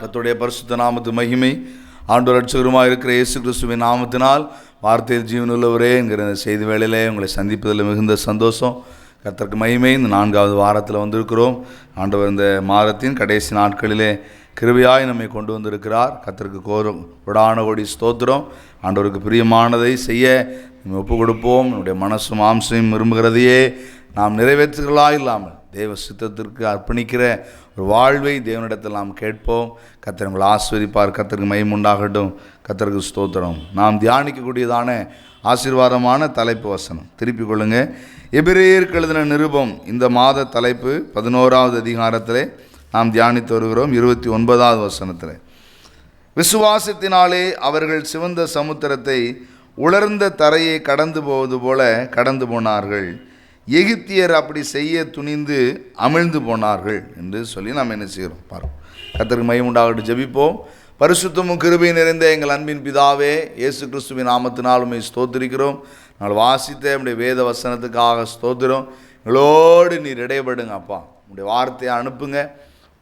கர்த்தருடைய பரிசுத்த நாமத்து மகிமை. ஆண்டவர் ரட்சகருமாக இருக்கிற இயேசு கிறிஸ்துவின் நாமத்தினால் வார்த்தையில் ஜீவனுள்ளவரே என்கிற செய்தி வேளையிலே உங்களை சந்திப்பதில் மிகுந்த சந்தோஷம். கர்த்தருக்கு மகிமை. இந்த 4வது வாரத்தில் வந்திருக்கிறோம். ஆண்டவர் இந்த மாதத்தின் கடைசி நாட்களிலே கிருபையாய் நம்மை கொண்டு வந்திருக்கிறார். கர்த்தருக்கு கொடான கோடி ஸ்தோத்திரம். ஆண்டவருக்கு பிரியமானதை செய்ய நம்ம ஒப்பு கொடுப்போம். நம்முடைய மனசும் மாம்சையும் விரும்புகிறதையே நாம் நிறைவேற்றுகளா இல்லாமல் தேவ சித்தத்திற்கு அர்ப்பணிக்கிற ஒரு வாழ்வை தேவனிடத்தில் நாம் கேட்போம். கர்த்தர் உங்களை ஆசீர்வதிப்பார். கர்த்தருக்கு மகிமை உண்டாகட்டும். கர்த்தருக்கு ஸ்தோத்திரம். நாம் தியானிக்கக்கூடியதான ஆசீர்வாதமான தலைப்பு வசனம் திருப்பிக் கொள்ளுங்க. எபிரேயருக்கு எழுதின நிருபம் இந்த மாத தலைப்பு 11வது அதிகாரத்திலே நாம் தியானித்து வருகிறோம். 29வது வசனத்தில், விசுவாசத்தினாலே அவர்கள் சிவந்த சமுத்திரத்தை உலர்ந்த தரையை கடந்து போவது போல கடந்து போனார்கள். எகிப்தியர் அப்படி செய்ய துணிந்து அமிழ்ந்து போனார்கள் என்று சொல்லி நாம் என்ன செய்கிறோம் பாருங்கள். கர்த்தருக்கு மகிமை உண்டாகட்டும். ஜெபிப்போம். பரிசுத்தமும் கிருபையும் நிறைந்த எங்கள் அன்பின் பிதாவே, இயேசு கிறிஸ்துவின் நாமத்தினால் உம்மை ஸ்தோத்திரிக்கிறோம். நாங்கள் வாசித்த நம்முடைய வேத வசனத்துக்காக ஸ்தோத்திரம். எங்களோடு நீர் இடைபடுங்க அப்பா. உங்களுடைய வார்த்தையை அனுப்புங்க.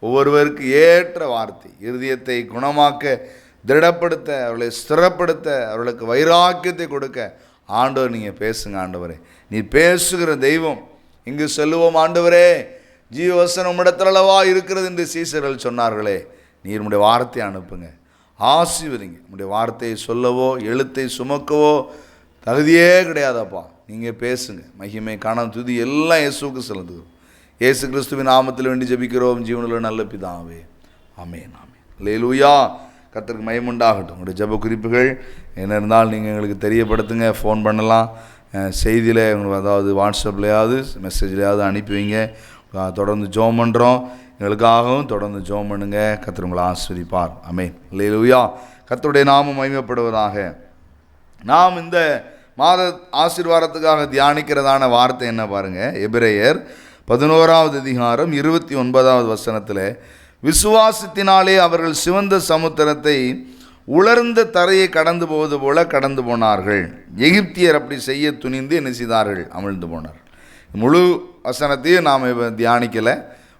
ஒவ்வொருவருக்கு ஏற்ற வார்த்தை இருதயத்தை குணமாக்க, திடப்படுத்த, அவர்களை ஸ்திரப்படுத்த, அவர்களுக்கு வைராக்கியத்தை கொடுக்க ஆண்டவர் நீங்கள் பேசுங்க. ஆண்டவரே, நீ பேசுகிற தெய்வம். இங்கு செல்லுவோம் ஆண்டவரே, ஜீவவசனம் உம்மிடத்திலவா இருக்கிறது என்று சீசர்கள் சொன்னார்களே, நீர் உம்முடைய வார்த்தையை அனுப்புங்க. ஆசீர்வதிங்க. உம்முடைய வார்த்தையை சொல்லவோ எழுத்தை சுமக்கவோ தகுதியே கிடையாதப்பா. நீங்கள் பேசுங்க. மகிமை கனம் துதி எல்லாம் இயேசுவுக்கு செலுத்துகிறோம். இயேசு கிறிஸ்துவின் நாமத்தில் வேண்டி ஜெபிக்கிறோம் ஜீவனுள்ள நல்ல பிதாவே. ஆமென் ஆமென். அல்லேலூயா. கர்த்தருக்கு மகிமை உண்டாகட்டும். உங்களுடைய ஜெப குறிப்புகள் என்ன இருந்தாலும் நீங்கள் எங்களுக்கு தெரியப்படுத்துங்க. ஃபோன் பண்ணலாம், செய்தியில் உங்களுக்கு அதாவது வாட்ஸ்அப்லையாவது மெசேஜ்லையாவது அனுப்பி வைங்க. தொடர்ந்து ஜெபம் பண்ணுறோம். எங்களுக்காகவும் தொடர்ந்து ஜெபம் பண்ணுங்க. கர்த்தர் உங்களை ஆசீர்வதிப்பார். ஆமென். அல்லேலூயா. கர்த்தருடைய நாமம் மகிமைப்படுவதாக. நாம் இந்த மாத ஆசீர்வாதத்துக்காக தியானிக்கிறதான வார்த்தை என்ன பாருங்கள். எபிரேயர் 11வது அதிகாரம் 29வது வசனத்தில், விசுவாசத்தினாலே அவர்கள் சிவந்த சமுத்திரத்தை உலர்ந்த தரையை கடந்து போவது போல கடந்து போனார்கள். எகிப்தியர் அப்படி செய்ய துணிந்து என்ன செய்தார்கள்? அமிழ்ந்து போனார்கள். முழு வசனத்தையும் நாம் தியானிக்கலை.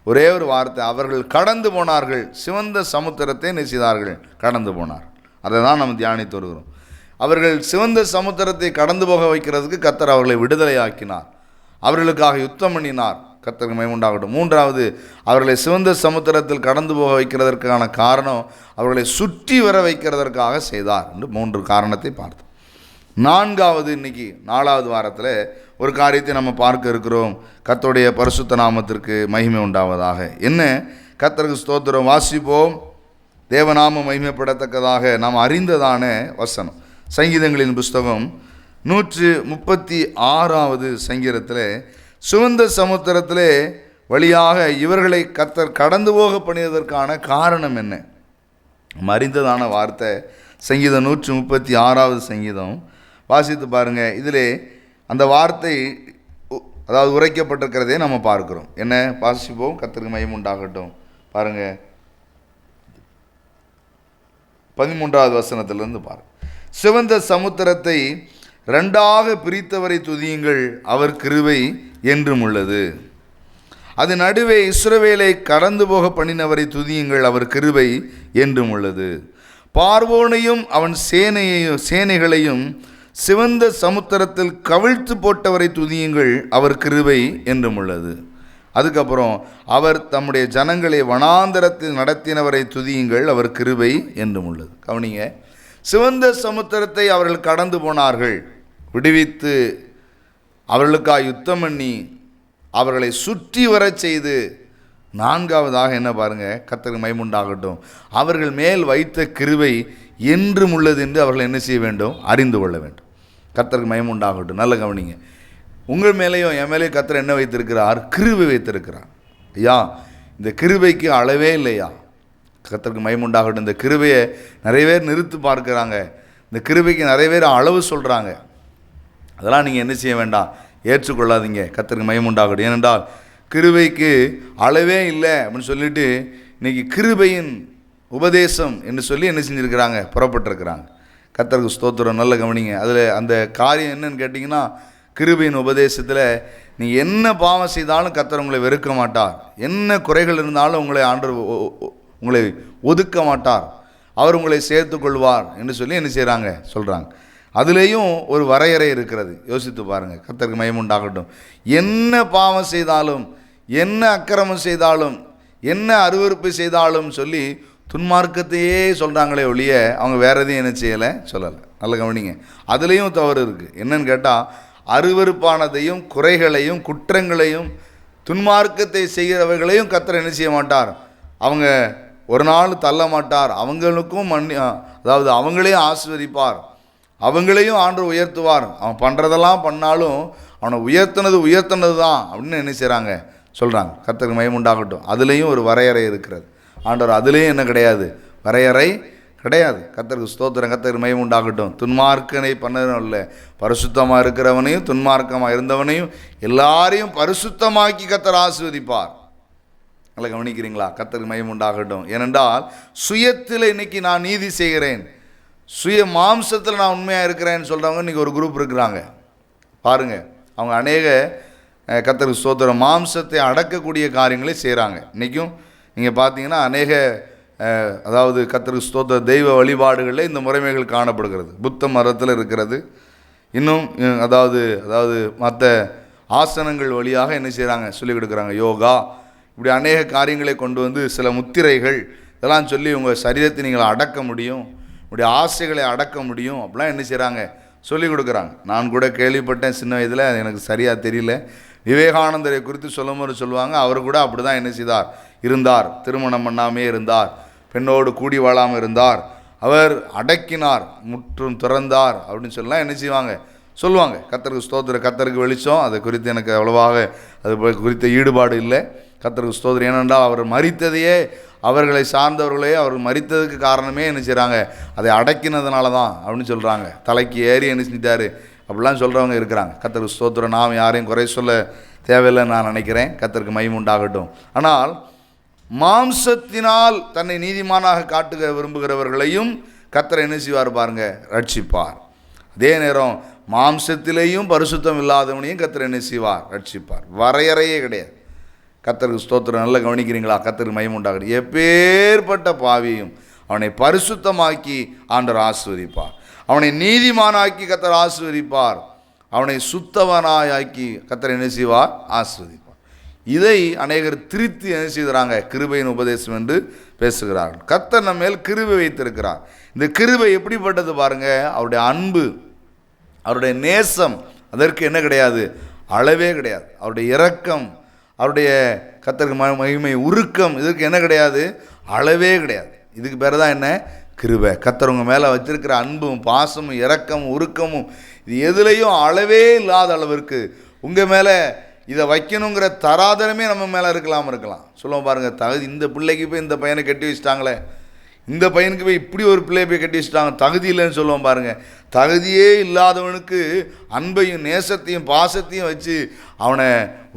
ஒரே ஒரு வார்த்தை, அவர்கள் கடந்து போனார்கள். சிவந்த சமுத்திரத்தை என்ன செய்தார்கள்? கடந்து போனார்கள். அதை தான் நம்ம தியானித்து வருகிறோம். அவர்கள் சிவந்த சமுத்திரத்தை கடந்து போக வைக்கிறதுக்கு கர்த்தர் அவர்களை விடுதலையாக்கினார். அவர்களுக்காக யுத்தம் பண்ணினார். கர்த்தருக்கு மகிமை உண்டாகட்டும். 3வது, அவர்களை சிவந்த சமுத்திரத்தில் கடந்து போக வைக்கிறதற்கான காரணம் அவர்களை சுற்றி வர வைக்கிறதற்காக செய்தார் என்று 3 காரணத்தை பார்த்தோம். 4வது, இன்னைக்கு 4வது வாரத்தில் ஒரு காரியத்தை நம்ம பார்க்க இருக்கிறோம். கர்த்தருடைய பரிசுத்த நாமத்திற்கு மகிமை உண்டாவதாக. என்ன? கர்த்தருக்கு ஸ்தோத்திரம். வாசிப்போம். தேவநாமம் மகிமைப்படத்தக்கதாக நாம் அறிந்ததான வசனம் சங்கீதங்களின் புஸ்தகம் 136வது சங்கீதத்தில், சிவந்த சமுத்திரத்திலே வழியாக இவர்களை கர்த்தர் கடந்து போக பண்ணியதற்கான காரணம் என்ன? அறிந்ததான வார்த்தை சங்கீதம் 136வது சங்கீதம். வாசித்து பாருங்கள். இதிலே அந்த வார்த்தை அதாவது உரைக்கப்பட்டிருக்கிறதே நம்ம பார்க்கிறோம். என்ன? வாசிப்போம். கர்த்தருக்கு மகிமை உண்டாகட்டும். பாருங்கள், 13வது வசனத்திலிருந்து பாருங்கள். சிவந்த சமுத்திரத்தை 2ஆக பிரித்தவரை துதியுங்கள், அவர் கிருபை என்றும் உள்ளது. அது நடுவே இஸ்ரவேலை கடந்து போக பண்ணினவரை துதியுங்கள், அவர் கிருபை என்றும் உள்ளது. பார்வோனையும் அவன் சேனைகளையும் சிவந்த சமுத்திரத்தில் கவிழ்த்து போட்டவரை துதியுங்கள், அவர் கிருபை என்றும் உள்ளது. அதுக்கப்புறம், அவர் தம்முடைய ஜனங்களை வனாந்தரத்தில் நடத்தினவரை துதியுங்கள், அவர் கிருபை என்றும் உள்ளது. கவனிங்க, சிவந்த சமுத்திரத்தை அவர்கள் கடந்து போனார்கள், விடுவித்து அவர்களுக்காக யுத்தம் பண்ணி அவர்களை சுற்றி வர செய்து, 4வதாக என்ன பாருங்கள், கர்த்தருக்கு மகிமை உண்டாகட்டும், அவர்கள் மேல் வைத்த கிருபை என்றும் உள்ளது என்று அவர்கள் என்ன செய்ய வேண்டும்? அறிந்து கொள்ள வேண்டும். கர்த்தருக்கு மகிமை உண்டாகட்டும். நல்ல கவனிங்க. உங்கள் மேலேயும் என் மேலேயும் கர்த்தர் என்ன வைத்திருக்கிறார்? கிருபை வைத்திருக்கிறார். ஐயா, இந்த கிருபைக்கு அளவே இல்லையா? கர்த்தருக்கு மகிமை உண்டாகட்டும். இந்த கிருபையை நிறைய பேர் நிறுத்து பார்க்குறாங்க. இந்த கிருபைக்கு நிறைய பேர் அளவு சொல்கிறாங்க. அதெல்லாம் நீங்கள் என்ன செய்ய வேண்டாம், ஏற்றுக்கொள்ளாதீங்க. கர்த்தருக்கு மகிமை உண்டாகட்டும். ஏனென்றால் கிருபைக்கு அளவே இல்லை அப்படின்னு சொல்லிட்டு இன்றைக்கி கிருபையின் உபதேசம் என்று சொல்லி என்ன செஞ்சுருக்கிறாங்க? புறப்பட்டிருக்கிறாங்க. கர்த்தருக்கு ஸ்தோத்திரம். நல்ல கவனிங்க. அதில் அந்த காரியம் என்னன்னு கேட்டிங்கன்னா, கிருபையின் உபதேசத்தில் நீங்கள் என்ன பாவம் செய்தாலும் கர்த்தர் உங்களை வெறுக்க மாட்டார். என்ன குறைகள் இருந்தாலும் உங்களை ஆண்டவர் உங்களை ஒதுக்க மாட்டார், அவர் உங்களை சேர்த்து கொள்வார் என்று சொல்லி என்ன செய்கிறாங்க சொல்கிறாங்க. அதுலேயும் ஒரு வரையறை இருக்கிறது. யோசித்து பாருங்கள். கர்த்தருக்கு மகிமை உண்டாகட்டும். என்ன பாவம் செய்தாலும், என்ன அக்கிரமம் செய்தாலும், என்ன அருவருப்பு செய்தாலும் சொல்லி துன்மார்க்கத்தையே சொல்கிறாங்களே ஒழிய அவங்க வேறு எதையும் என்ன செய்யலை சொல்லலை. நல்ல கவனிங்க. அதுலேயும் தவறு இருக்குது. என்னன்னு கேட்டால், அருவருப்பானதையும் குறைகளையும் குற்றங்களையும் துன்மார்க்கத்தை செய்கிறவர்களையும் கர்த்தர் என்ன செய்ய மாட்டார், அவங்க ஒரு நாள் தள்ள மாட்டார். அவங்களுக்கும் அதாவது அவங்களையும் ஆசீர்வதிப்பார், அவங்களையும் ஆண்டவர் உயர்த்துவார். அவன் பண்ணுறதெல்லாம் பண்ணாலும் அவனை உயர்த்தினது தான் அப்படின்னு என்ன செய்கிறாங்க சொல்கிறாங்க. கர்த்தருக்கு மகிமை உண்டாகட்டும். அதுலேயும் ஒரு வரையறை இருக்கிறது. ஆண்டவர் அதுலேயும் என்ன கிடையாது, வரையறை கிடையாது. கர்த்தருக்கு ஸ்தோத்திரம். கர்த்தருக்கு மகிமை உண்டாகட்டும். துன்மார்க்கனை பண்ணதும் இல்லை, பரிசுத்தமாக இருக்கிறவனையும் துன்மார்க்கமாக இருந்தவனையும் எல்லாரையும் பரிசுத்தமாக்கி கர்த்தர் ஆசீர்வதிப்பார். நல்லா கவனிக்கிறீங்களா? கர்த்தருக்கு மகிமை உண்டாகட்டும். ஏனென்றால் சுயத்தில் இன்னைக்கு நான் நீதி செய்கிறேன், சுய மாம்சத்தில் நான் உண்மையாக இருக்கிறேன்னு சொல்கிறவங்க இன்றைக்கி ஒரு குரூப் இருக்கிறாங்க பாருங்கள். அவங்க அநேக கர்த்தருக்கு ஸ்தோத்திரம் மாம்சத்தை அடக்கக்கூடிய காரியங்களை செய்கிறாங்க. இன்றைக்கும் நீங்கள் பார்த்தீங்கன்னா அநேக அதாவது கர்த்தருக்கு ஸ்தோத்திர தெய்வ வழிபாடுகளில் இந்த முறைமைகள் காணப்படுகிறது. புத்த மதத்தில் இருக்கிறது. இன்னும் அதாவது மற்ற ஆசனங்கள் வழியாக என்ன செய்கிறாங்க சொல்லிக் கொடுக்குறாங்க. யோகா இப்படி அநேக காரியங்களை கொண்டு வந்து சில முத்திரைகள் இதெல்லாம் சொல்லி உங்கள் சரீரத்தை நீங்கள் அடக்க முடியும், உங்களுடைய ஆசைகளை அடக்க முடியும் அப்படிலாம் என்ன செய்கிறாங்க சொல்லிக் கொடுக்குறாங்க. நான் கூட கேள்விப்பட்டேன் சின்ன வயதில், அது எனக்கு சரியாக தெரியல. விவேகானந்தரை குறித்து சொல்லும்போது சொல்லுவாங்க, அவர் கூட அப்படி தான் என்ன செய்தார் இருந்தார், திருமணம் பண்ணாமே இருந்தார், பெண்ணோடு கூடி வாழாமல் இருந்தார், அவர் அடக்கினார், முற்றும் திறந்தார் அப்படின்னு சொல்லலாம் என்ன செய்வாங்க சொல்லுவாங்க. கர்த்தருக்கு ஸ்தோத்திரம். கர்த்தருக்கு வெளிச்சம். அதை குறித்து எனக்கு அவ்வளவாக அது குறித்த ஈடுபாடு இல்லை. கர்த்தருக்கு ஸ்தோத்திரம். ஏனென்றால் அவர் மரித்ததையே, அவர்களை சார்ந்தவர்களே அவர் மரித்ததுக்கு காரணமே என்ன செய்கிறாங்க, அதை அடக்கினதுனால தான் அப்படின்னு சொல்கிறாங்க. தலைக்கு ஏறி என்ன செஞ்சிட்டாரு அப்படிலாம் சொல்கிறவங்க இருக்கிறாங்க. கர்த்தருக்கு ஸ்தோத்திரம். நாம் யாரையும் குறை சொல்ல தேவையில்லைன்னு நான் நினைக்கிறேன். கர்த்தருக்கு மகிமை உண்டாகட்டும். ஆனால் மாம்சத்தினால் தன்னை நீதிமானாக காட்டுக விரும்புகிறவர்களையும் கர்த்தர் என்ன செய்வார் பாருங்க, ரட்சிப்பார். அதே நேரம் மாம்சத்திலேயும் பரிசுத்தம் இல்லாதவனையும் கர்த்தர் என்ன செய்வார், ரட்சிப்பார். வரையறையே கிடையாது. கர்த்தருக்கு ஸ்தோத்திரம். நல்லா கவனிக்கிறீங்களா? கர்த்தருக்கு மகிமை உண்டாகட்டும். எப்பேற்பட்ட பாவியும் அவனை பரிசுத்தமாக்கி ஆண்டவர் ஆசீர்வதிப்பார். அவனை நீதிமானாக்கி கர்த்தர் ஆசீர்வதிப்பார். அவனை சுத்தவனாயாக்கி கர்த்தர் என்ன செய்வார், ஆசீர்வதிப்பார். இதை அநேகர் திருத்தி என்ன செய்கிறாங்க, கிருபையின் உபதேசம் என்று பேசுகிறார்கள். கர்த்தர் நம்ம மேல் கிருபை வைத்திருக்கிறார். இந்த கிருபை எப்படிப்பட்டது பாருங்க, அவருடைய அன்பு, அவருடைய நேசம், அதற்கு என்ன கிடையாது, அளவே கிடையாது. அவருடைய இரக்கம், அவருடைய கர்த்தருக்கு மகிமை உருக்கம், இதற்கு என்ன கிடையாது, அளவே கிடையாது. இதுக்கு பேர் தான் என்ன, கிருபை. கர்த்தர் உங்கள் மேலே வச்சிருக்கிற அன்பும் பாசமும் இரக்கமும் உருக்கமும் இது எதுலேயும் அளவே இல்லாத அளவிற்கு உங்கள் மேலே இதை வைக்கணுங்கிற தராதரமே நம்ம மேலே இருக்கலாம். சொல்லுவோம் பாருங்கள், தகுதி இந்த பிள்ளைக்கு போய் இந்த பையனை கட்டி வச்சிட்டாங்களே, இந்த பையனுக்கு போய் இப்படி ஒரு பிள்ளையை போய் கட்டி வச்சுட்டாங்க, தகுதி இல்லைன்னு சொல்லுவோம் பாருங்கள். தகுதியே இல்லாதவனுக்கு அன்பையும் நேசத்தையும் பாசத்தையும் வச்சு அவனை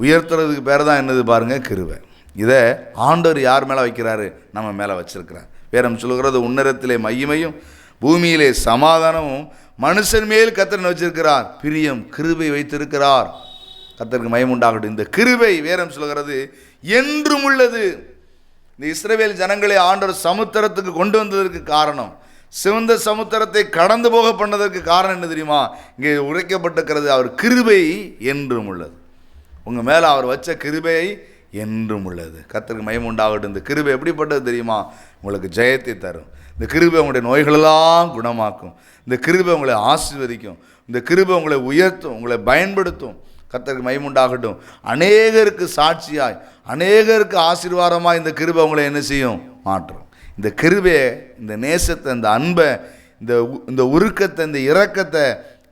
உயர்த்துறதுக்கு பேர் தான் என்னது பாருங்கள், கிருபை. இதை ஆண்டவர் யார் மேலே வைக்கிறாரு, நம்ம மேலே வச்சிருக்கிறார். வேறம் சொல்லுகிறது, உன்னதத்திலே மகிமையும் பூமியிலே சமாதானமும் மனுஷன் மேல் கர்த்தர் வச்சிருக்கிறார், பிரியம் கிருபை வைத்திருக்கிறார். கர்த்தருக்கு மகிமை உண்டாகட்டும். இந்த கிருபை வேறம் சொல்லுகிறது என்றும் உள்ளது. இந்த இஸ்ரவேல் ஜனங்களை ஆண்டவர் சமுத்திரத்துக்கு கொண்டு வந்ததற்கு காரணம், சிவந்த சமுத்திரத்தை கடந்து போக பண்ணதற்கு காரணம் என்ன தெரியுமா? இங்கே உரைக்கப்பட்டிருக்கிறது, அவர் கிருபை என்றும் உள்ளது. உங்கள் மேலே அவர் வச்ச கிருபை என்றும் உள்ளது. கர்த்தருக்கு மகிமை உண்டாகட்டும். இந்த கிருபை எப்படிப்பட்டது தெரியுமா? உங்களுக்கு ஜெயத்தை தரும். இந்த கிருபை உங்களுடைய நோய்களெல்லாம் குணமாக்கும். இந்த கிருபை உங்களை ஆசீர்வதிக்கும். இந்த கிருபை உங்களை உயர்த்தும், உங்களை பயன்படுத்தும். கர்த்தருக்கு மகிமை உண்டாகட்டும். அநேகருக்கு சாட்சியாய், அநேகருக்கு ஆசீர்வாதமாக இந்த கிருபை உங்களை என்ன செய்யும், மாற்றும். இந்த கிருபையை, இந்த நேசத்தை, இந்த அன்பை, இந்த உருக்கத்தை, இந்த இரக்கத்தை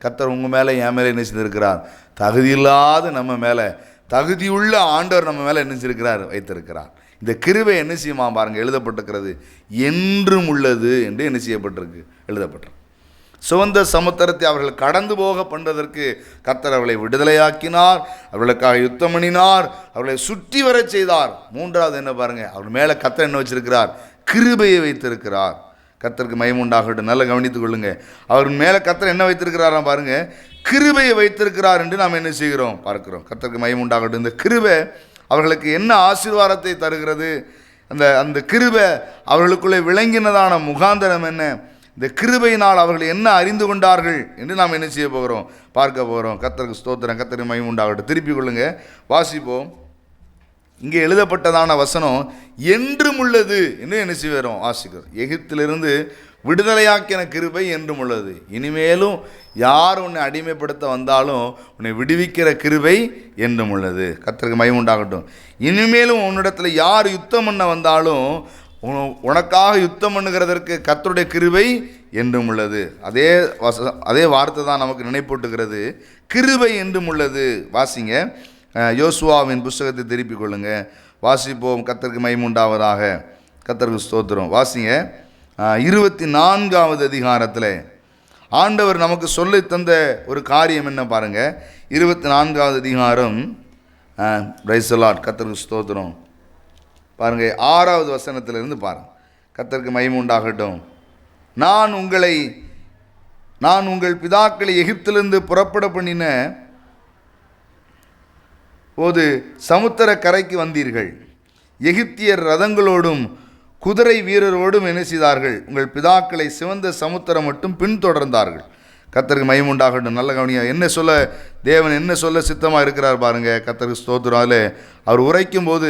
கர்த்தர் உங்கள் மேலே என் மேலே என்ன செய்திருக்கிறார். தகுதியில்லாத நம்ம மேலே தகுதியுள்ள ஆண்டவர் நம்ம மேலே என்ன செய்திருக்கிறார், வைத்திருக்கிறார். இந்த கிருபை என்ன செய்யுமா பாருங்கள், எழுதப்பட்டிருக்கிறது என்றும் உள்ளது என்று என்ன செய்யப்பட்டிருக்கு, எழுதப்பட்டிருக்கு. சுவந்த சமுத்திரத்தை அவர்கள் கடந்து போக பண்ணுவதற்கு கர்த்தர் அவளை விடுதலையாக்கினார், அவர்களுக்காக யுத்தம் பண்ணினார், அவர்களை சுற்றி வர செய்தார். மூன்றாவது என்ன பாருங்க, அவர் மேலே கர்த்தர் என்ன வச்சிருக்கிறார், கிருபையை வைத்திருக்கிறார். கர்த்தருக்கு மகிமை உண்டாகட்டும். நல்லா கவனித்துக் கொள்ளுங்க. அவர் மேலே கர்த்தர் என்ன வைத்திருக்கிறாராம் பாருங்க, கிருபையை வைத்திருக்கிறார் என்று நாம் என்ன செய்கிறோம் பார்க்கிறோம். கர்த்தருக்கு மகிமை உண்டாகட்டும். இந்த கிருபை அவர்களுக்கு என்ன ஆசீர்வாதத்தை தருகிறது, அந்த அந்த கிருபை அவர்களுக்குள்ளே விளங்கினதான முகாந்தரம் என்ன, இந்த கிருபையினால் அவர்கள் என்ன அறிந்து கொண்டார்கள் என்று நாம் என்ன செய்ய போகிறோம், பார்க்க போகிறோம். கர்த்தருக்கு ஸ்தோத்திரம், கர்த்தருக்கு மகிமை உண்டாகட்டும். திருப்பி கொள்ளுங்க, வாசிப்போம். இங்கே எழுதப்பட்டதான வசனம் என்றும் உள்ளது என்று என்ன செய்வோம் வாசிக்கிறோம். எகிப்திலிருந்து விடுதலையாக்கின கிருபை என்றும் உள்ளது. இனிமேலும் யார் உன்னை அடிமைப்படுத்த வந்தாலும் உன்னை விடுவிக்கிற கிருபை என்றும் உள்ளது. கர்த்தருக்கு மகிமை உண்டாகட்டும். இனிமேலும் உன்னிடத்தில் யார் யுத்தம் பண்ண வந்தாலும் உனக்காக யுத்தம் பண்ணுகிறதற்கு கர்த்தருடைய கிருபை என்றும் உள்ளது. அதே வார்த்தை தான் நமக்கு நினைப்பூட்டுகிறது, கிருபை என்றும் உள்ளது. வாசிங்க, யோசுவாவின் புஸ்தகத்தை திருப்பிக் கொள்ளுங்க, வாசிப்போம். கர்த்தருக்கு மகிமை உண்டாவதாக. கர்த்தருக்கு ஸ்தோத்திரம். வாசிங்க, 24வது அதிகாரத்தில் ஆண்டவர் நமக்கு சொல்லி தந்த ஒரு காரியம் என்ன பாருங்க. 24வது அதிகாரம், பிரைஸ் தி லார்ட், கர்த்தருக்கு ஸ்தோத்திரம். பாருங்க, 6வது வசனத்திலிருந்து பாருங்க. கர்த்தருக்கு மகிமை உண்டாகட்டும். நான் உங்கள் பிதாக்களை எகிப்திலிருந்து புறப்பட பண்ணின போது சமுத்திர கரைக்கு வந்தீர்கள். எகிப்தியர் ரதங்களோடும் குதிரை வீரரோடும் என்ன செய்தார்கள், உங்கள் பிதாக்களை சிவந்த சமுத்திரம் மட்டும் பின்தொடர்ந்தார்கள். கர்த்தருக்கு மகிமை உண்டாகட்டும். நல்ல கவனியா, என்ன சொல்ல தேவன் என்ன சொல்ல சித்தமாக இருக்கிறார் பாருங்க. கர்த்தருக்கு ஸ்தோத்திரம். அதில் அவர் உரைக்கும் போது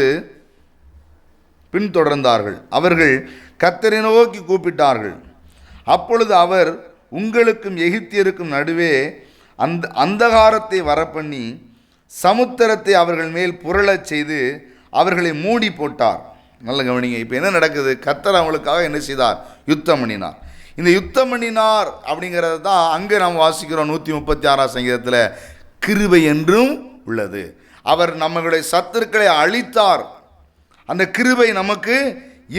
பின்தொடர்ந்தார்கள். அவர்கள் கர்த்தரை நோக்கி கூப்பிட்டார்கள். அப்பொழுது அவர் உங்களுக்கும் எகிப்தியருக்கும் நடுவே அந்தகாரத்தை வரப்பண்ணி சமுத்திரத்தை அவர்கள் மேல் புரளச் செய்து அவர்களை மூடி போட்டார். நல்ல கவனிங்க. இப்போ என்ன நடக்குது, கர்த்தர் அவங்களுக்காக என்ன செய்தார், யுத்தம் பண்ணினார். இந்த யுத்தம் பண்ணினார் அப்படிங்கிறது தான் அங்கே நாம் வாசிக்கிறோம் 136ஆம் சங்கீதத்தில், கிருபை என்றும் உள்ளது. அவர் நம்மளுடைய சத்துருக்களை அழித்தார், அந்த கிருபை நமக்கு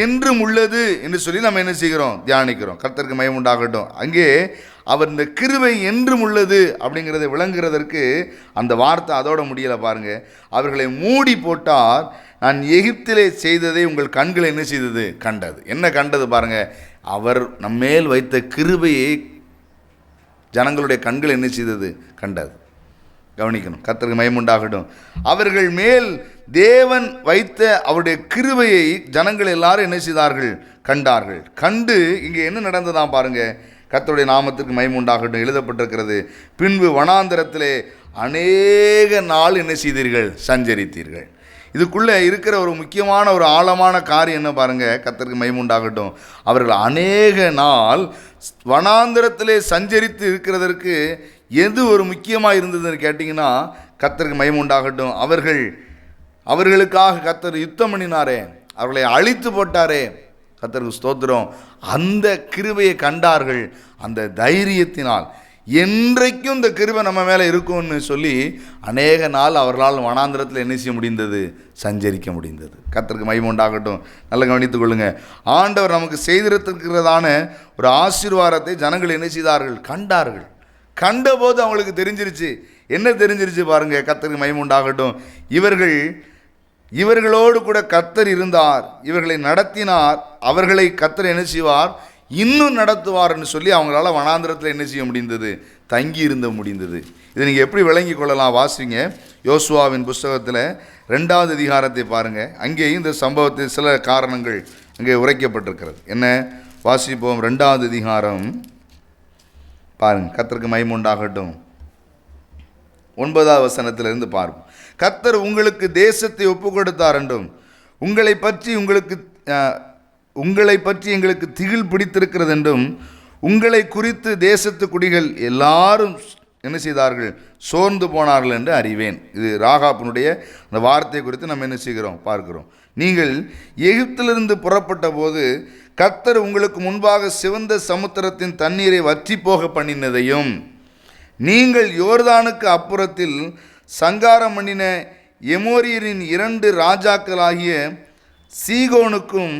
என்றும் உள்ளது என்று சொல்லி நம்ம என்ன செய்கிறோம், தியானிக்கிறோம். கர்த்தருக்கு மகிமை உண்டாகட்டும். அங்கே அவர் இந்த கிருபை என்றும் உள்ளது அப்படிங்கிறத விளங்குறதற்கு அந்த வார்த்தை அதோட முடியலை பாருங்க. அவர்களை மூடி போட்டார். நான் எகிப்திலே செய்ததை உங்கள் கண்களை என்ன செய்தது, கண்டது. என்ன கண்டது பாருங்க, அவர் நம்மேல் வைத்த கிருபையை ஜனங்களுடைய கண்கள் என்ன செய்தது, கண்டது. கவனிக்கணும். கர்த்தருக்கு மகிமை உண்டாகட்டும். அவர்கள் மேல் தேவன் வைத்த அவருடைய கிருபையை ஜனங்கள் எல்லாரும் என்ன செய்தார்கள், கண்டார்கள். கண்டு இங்கே என்ன நடந்ததான் பாருங்க. கர்த்தருடைய நாமத்திற்கு மகிமை உண்டாகட்டும். எழுதப்பட்டிருக்கிறது, பின்பு வனாந்தரத்திலே அநேக நாள் என்ன செய்தீர்கள், சஞ்சரித்தீர்கள். இதுக்குள்ளே இருக்கிற ஒரு முக்கியமான ஒரு ஆழமான காரியம் என்ன பாருங்க. கர்த்தருக்கு மகிமை உண்டாகட்டும். அவர்கள் அநேக நாள் வனாந்தரத்திலே சஞ்சரித்து இருக்கிறதற்கு எது ஒரு முக்கியமாக இருந்ததுன்னு கேட்டிங்கன்னா, கர்த்தருக்கு மகிமை உண்டாகட்டும், அவர்களுக்காக கர்த்தர் யுத்தம் பண்ணினாரே, அவர்களை அழித்து போட்டாரே. கர்த்தருக்கு ஸ்தோத்திரம். அந்த கிருபையை கண்டார்கள். அந்த தைரியத்தினால் என்றைக்கும் இந்த கிருபை நம்ம மேலே இருக்கும்னு சொல்லி அநேக நாள் அவர்களால் வனாந்திரத்தில் என்ன செய்ய முடிந்தது, சஞ்சரிக்க முடிந்தது. கர்த்தருக்கு மகிமை உண்டாகட்டும். நல்ல கவனித்துக் கொள்ளுங்க. ஆண்டவர் நமக்கு செய்திருக்கிறதான ஒரு ஆசீர்வாதத்தை ஜனங்கள் என்ன செய்தார்கள், கண்டார்கள். கண்டபோது அவங்களுக்கு தெரிஞ்சிருச்சு. என்ன தெரிஞ்சிருச்சு பாருங்க. கர்த்தருக்கு மகிமை உண்டாகட்டும். இவர்களோடு கூட கர்த்தர் இருந்தார், இவர்களை நடத்தினார், அவர்களை கர்த்தர் என்ன செய்வார், இன்னும் நடத்துவார்னு சொல்லி அவங்களால வனாந்திரத்தில் என்ன செய்ய முடிந்தது, தங்கி இருந்த முடிந்தது. இதை நீங்கள் எப்படி விளங்கி கொள்ளலாம், வாசிங்க. யோசுவாவின் புஸ்தகத்தில் 2வது அதிகாரத்தை பாருங்கள். அங்கேயும் இந்த சம்பவத்தில் சில காரணங்கள் அங்கே உரைக்கப்பட்டிருக்கிறது. என்ன வாசிப்போம். 2வது அதிகாரம் பாருங்கள். கர்த்தருக்கு மகிமை உண்டாகட்டும். 9வது வசனத்திலிருந்து பார்ப்போம். கர்த்தர் உங்களுக்கு தேசத்தை ஒப்பு கொடுத்தார் என்றும் உங்களை பற்றி எங்களுக்கு திகில் பிடித்திருக்கிறது என்றும் உங்களை குறித்து தேசத்து குடிகள் எல்லாரும் என்ன செய்தார்கள், சோர்ந்து போனார்கள் என்று அறிவேன். இது ராகாப்பினுடைய அந்த வார்த்தையை குறித்து நம்ம என்ன செய்கிறோம், பார்க்கிறோம். நீங்கள் எகிப்திலிருந்து புறப்பட்ட போது கர்த்தர் உங்களுக்கு முன்பாக சிவந்த சமுத்திரத்தின் தண்ணீரை வற்றி போக பண்ணினதையும், நீங்கள் யோர்தானுக்கு அப்புறத்தில் சங்காரம் பண்ணின எமோரியரின் 2 ராஜாக்களாகிய சீகோனுக்கும்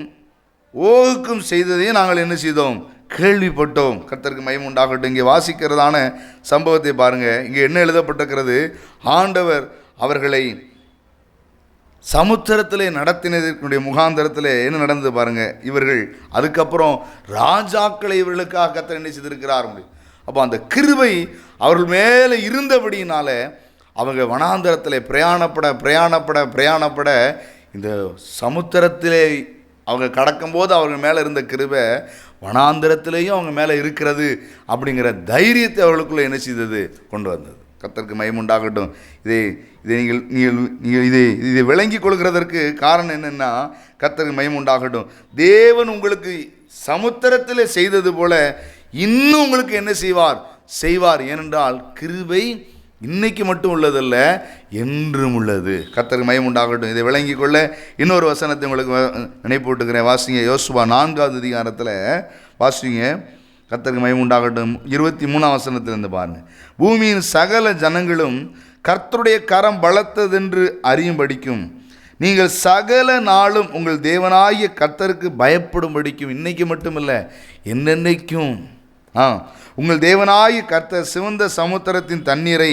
ஓகுக்கும் செய்ததையும் நாங்கள் என்ன செய்தோம், கேள்விப்பட்டோம். கர்த்தருக்கு மகிமை உண்டாகட்டும். இங்கே வாசிக்கிறதான சம்பவத்தை பாருங்கள். இங்கே என்ன எழுதப்பட்டிருக்கிறது, ஆண்டவர் அவர்களை சமுத்திரத்திலே நடத்தினதற்குடைய முகாந்தரத்தில் என்ன நடந்தது பாருங்கள். இவர்கள் அதுக்கப்புறம் ராஜாக்களை இவர்களுக்காக கர்த்தர் என்ன செய்திருக்கிறார். அப்போ அந்த கிருபை அவர்கள் மேலே இருந்தபடியினால அவங்க வனாந்தரத்தில் பிரயாணப்பட இந்த சமுத்திரத்திலே அவங்க கடக்கும்போது அவங்க மேலே இருந்த கிருபை வனாந்திரத்திலேயும் அவங்க மேலே இருக்கிறது அப்படிங்கிற தைரியத்தை அவர்களுக்குள்ளே என்ன செய்தது, கொண்டு வந்தது. கர்த்தருக்கு மகிமை உண்டாகட்டும். இதை இதை விளங்கி கொள்கிறதற்கு காரணம் என்னென்னா, கர்த்தருக்கு மகிமை உண்டாகட்டும். தேவன் உங்களுக்கு சமுத்திரத்தில் செய்தது போல இன்னும் உங்களுக்கு என்ன செய்வார். ஏனென்றால் கிருபை இன்னைக்கு மட்டும் உள்ளதல்ல, என்றும் உள்ளது. கர்த்தருக்கு மகிமை உண்டாகட்டும். இதை விளங்கி கொள்ள இன்னொரு வசனத்தை உங்களுக்கு நினைப்பூட்டுக்கிறேன். வாசிங்க, யோசுவா 4வது அதிகாரத்தில் வாசிங்க. கர்த்தருக்கு மகிமை உண்டாகட்டும். 23ஆம் வசனத்திலிருந்து பாருங்கள். பூமியின் சகல ஜனங்களும் கர்த்தருடைய கரம் பலத்ததென்று அறியும்படிக்கும் நீங்கள் சகல நாளும் உங்கள் தேவனாகிய கர்த்தருக்கு பயப்படும்படிக்கும், இன்னைக்கு மட்டுமில்லை என்னென்னைக்கும் உங்கள் தேவனாகிய கர்த்தர் சிவந்த சமுத்திரத்தின் தண்ணீரை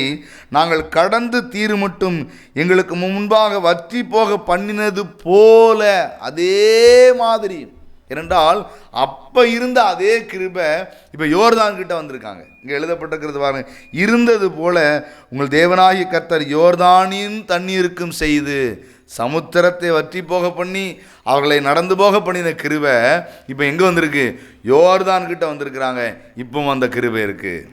நாங்கள் கடந்து தீரு மட்டும் எங்களுக்கு முன்பாக வற்றி போக பண்ணினது போல அதே மாதிரி. ஏனென்றால் அப்போ இருந்த அதே கிருபை இப்போ யோர்தான் கிட்ட வந்திருக்காங்க. இங்கே எழுதப்பட்டிருக்கிறது பாருங்க, இருந்தது போல உங்கள் தேவனாகிய கர்த்தர் யோர்தானின் தண்ணீருக்கும் செய்து சமுத்திரத்தை வற்றி போக பண்ணி அவர்களை நடந்து போக பண்ணின கிருபை இப்போ எங்கே வந்திருக்கு, யோர்தான் கிட்ட வந்திருக்கிறாங்க. இப்பவும் அந்த கிருபை இருக்குது.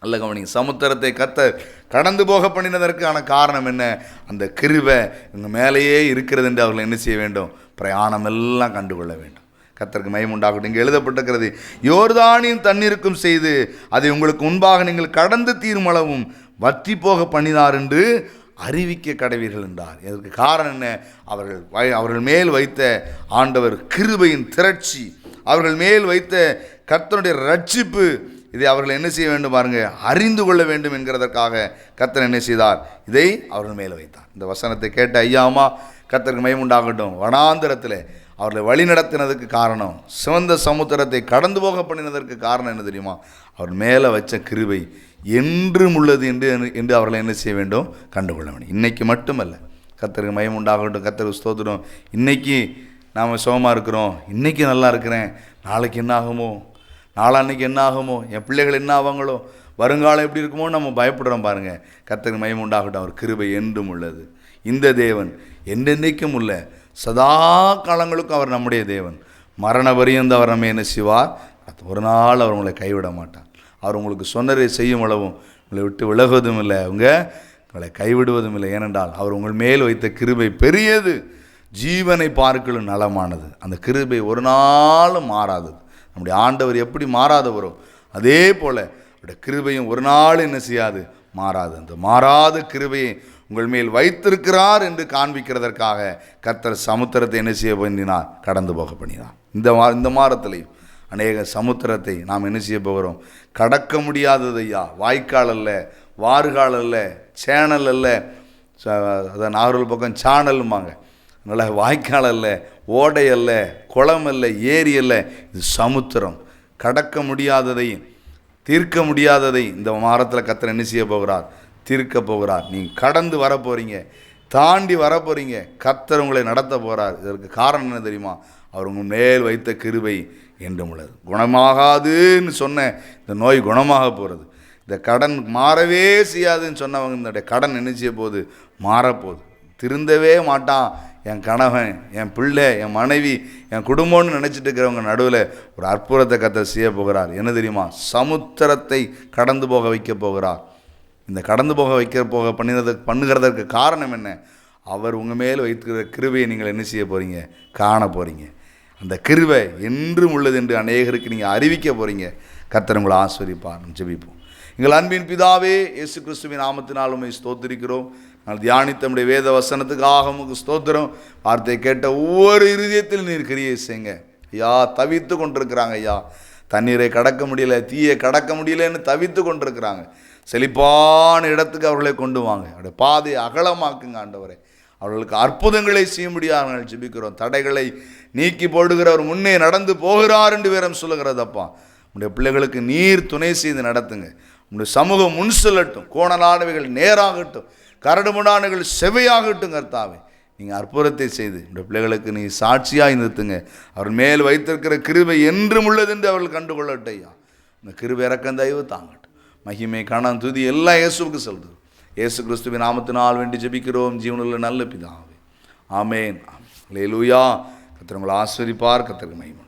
நல்ல கவனிங்க. சமுத்திரத்தை கர்த்தர் கடந்து போக பண்ணினதற்கான காரணம் என்ன, அந்த கிருபை இவங்க மேலேயே இருக்கிறது என்று அவர்கள் என்ன செய்ய வேண்டும், பிரயாணம் எல்லாம் கண்டுகொள்ள வேண்டும். கர்த்தருக்கு மகிமை உண்டாகட்டும். இங்கே எழுதப்பட்டிருக்கிறது, யோர்தானின் தண்ணீருக்கும் செய்து அதை உங்களுக்கு முன்பாக நீங்கள் கடந்து தீர்மளவும் வற்றி போக பண்ணினார் என்று அறிவிக்க கடவீர்கள் என்றார். இதற்கு காரணம் என்ன, அவர்கள் மேல் வைத்த ஆண்டவர் கிருபையின் திரட்சி, அவர்கள் மேல் வைத்த கர்த்தருடைய ரட்சிப்பு, இதை அவர்கள் என்ன செய்ய வேண்டும் பாருங்க, அறிந்து கொள்ள வேண்டும் என்கிறதற்காக கர்த்தர் என்ன செய்தார், இதை அவர்கள் மேல் வைத்தார். இந்த வசனத்தை கேட்ட ஐயாமா கர்த்தருக்கு மகிமை உண்டாகட்டும். வனாந்திரத்தில் அவர்களை வழி நடத்தினதுக்கு காரணம், சிவந்த சமுத்திரத்தை கடந்து போக பண்ணினதற்கு காரணம் என்ன தெரியுமா, அவர் மேலே வச்ச கிருபை என்றும் உள்ளது என்று அவர்களை என்ன செய்ய வேண்டும், கண்டுகொள்ள வேண்டும். இன்றைக்கி மட்டுமல்ல. கர்த்தருக்கு மகிமை உண்டாகட்டும். கர்த்தருக்கு ஸ்தோத்திரம். இன்றைக்கி நாம் சுகமாக இருக்கிறோம், இன்றைக்கி நல்லா இருக்கிறேன், நாளைக்கு என்ன ஆகுமோ, நாளான்னைக்கு என்ன ஆகுமோ, என் பிள்ளைகள் என்ன ஆவாங்களோ, வருங்காலம் எப்படி இருக்குமோ நம்ம பயப்படுறோம் பாருங்கள். கர்த்தருக்கு மகிமை உண்டாகட்டும். அவர் கிருபை என்றும் உள்ளது. இந்த தேவன் என்றென்றைக்கும் உள்ள சதா காலங்களுக்கும் அவர் நம்முடைய தேவன். மரண பரியந்த அவர் நம்ம என்ன செய்வார், ஒரு நாள் அவர் உங்களை கைவிட மாட்டார். அவர் உங்களுக்கு சொன்னதை செய்யும் அளவும் உங்களை விட்டு விலகுவதும் இல்லை, உங்களை கைவிடுவதும் இல்லை. ஏனென்றால் அவர் உங்கள் மேல் வைத்த கிருபை பெரியது, ஜீவனை பார்க்கலும் நலமானது. அந்த கிருபை ஒரு நாளும் மாறாதது. நம்முடைய ஆண்டவர் எப்படி மாறாதவரோ அதே போல் அவருடைய கிருபையும் ஒரு நாள் என்ன செய்யாது, மாறாது. அந்த மாறாத கிருபையை உங்கள் மேல் வைத்திருக்கிறார் என்று காண்பிக்கிறதற்காக கர்த்தர் சமுத்திரத்தை என்ன செய்ய பண்ணினார், கடந்து போக பண்ணினார். இந்த மாதத்திலையும் அநேக சமுத்திரத்தை நாம் என்ன செய்ய போகிறோம், கடக்க முடியாதது ஐயா. வாய்க்கால் அல்ல, வாறுகால் அல்ல, சேனல் அல்ல, அதை நாகூர் பக்கம் சானல்மாங்க. அதனால் வாய்க்கால் அல்ல, ஓடை அல்ல, குளம் அல்ல, ஏரி அல்ல, இது சமுத்திரம். கடக்க முடியாததை, தீர்க்க முடியாததை இந்த வாரத்தில் கர்த்தர் என்ன செய்ய போகிறார், தீர்க்க போகிறார். நீங்கள் கடந்து வர போகிறீங்க, தாண்டி வர போகிறீங்க. கர்த்தர் உங்களை நடத்த போகிறார். இதற்கு காரணம் என்ன தெரியுமா, அவர் உங்கள் மேல் வைத்த கிருபை என்றும் உள்ளது. குணமாகாதுன்னு சொன்ன இந்த நோய் குணமாக போகிறது. இந்த கடன் மாறவே செய்யாதுன்னு சொன்னவங்க இந்த கடன் என்ன செய்ய போகுது, மாறப்போகுது. திருந்தவே மாட்டான் என் கணவன், என் பிள்ளை, என் மனைவி, என் குடும்பம்னு நினச்சிட்டு இருக்கிறவங்க நடுவில் ஒரு அற்புதத்தை கர்த்தர் செய்ய போகிறார். என்ன தெரியுமா, சமுத்திரத்தை கடந்து போக வைக்க போகிறார். இந்த கடந்து போக பண்ணுகிறதற்கு காரணம் என்ன, அவர் உங்கள் மேல் வைத்துக்கிற கிருபையை நீங்கள் என்ன செய்ய போகிறீங்க, காண போகிறீங்க. அந்த கிருபை என்றும் உள்ளது என்று அநேகருக்கு நீங்கள் அறிவிக்க போகிறீங்க. கர்த்தர் உங்களை ஆசீர்வதிப்பார். ஜெபிப்போம். எங்கள் அன்பின் பிதாவே, இயேசு கிறிஸ்துவின் நாமத்தினால் உம்மை ஸ்தோத்திரிக்கிறோம். நாங்கள் தியானித்த நம்முடைய வேத வசனத்துக்காக உங்களுக்கு ஸ்தோத்திரம். வார்த்தையை கேட்ட ஒவ்வொரு இருதயத்தில் நீர் கிரியை செய்யுங்க ஐயா. தவித்து கொண்டிருக்கிறாங்க ஐயா, தண்ணீரை கடக்க முடியல, தீயை கடக்க முடியலன்னு தவித்து கொண்டிருக்கிறாங்க. செழிப்பான இடத்துக்கு அவர்களை கொண்டு வாங்க. அவருடைய பாதையை அகலமாக்குங்க ஆண்டவரே. அவர்களுக்கு அற்புதங்களை செய்ய முடியாது நாங்கள் ஜெபிக்கிறோம். தடைகளை நீக்கி போடுகிறவர் முன்னே நடந்து போகிறார் என்று வேறம் சொல்லுகிறதப்பா. உங்களுடைய பிள்ளைகளுக்கு நீர் துணை செய்து நடத்துங்க. உங்களுடைய சமூகம் முன் செல்லட்டும், கோணலானவைகள் நேராகட்டும், கரடுமுடானவைகள் செவையாகட்டும். கர்த்தாவே, நீங்கள் அற்புதத்தை செய்து உங்களுடைய பிள்ளைகளுக்கு நீ சாட்சியாக நிறுத்துங்க. அவர் மேல் வைத்திருக்கிற கிருபை என்றும் உள்ளது என்று அவர்கள் கண்டுகொள்ளட்டும் ஐயா. இந்த கிருபை இறக்கம் தயவு தாங்கட்டும். மகிமை காணான் துதி எல்லாம் இயேசுவுக்கு சொல்கிறது. இயேசு கிறிஸ்துவின் நாமத்தினால் வேண்டி ஜெபிக்கிறோம் ஜீவனுள்ள நல்ல பிதாவே. ஆமேன். அல்லேலூயா. கர்த்தர் உங்களை ஆசீர்வதிப்பார். கர்த்தருக்கு மகிமை.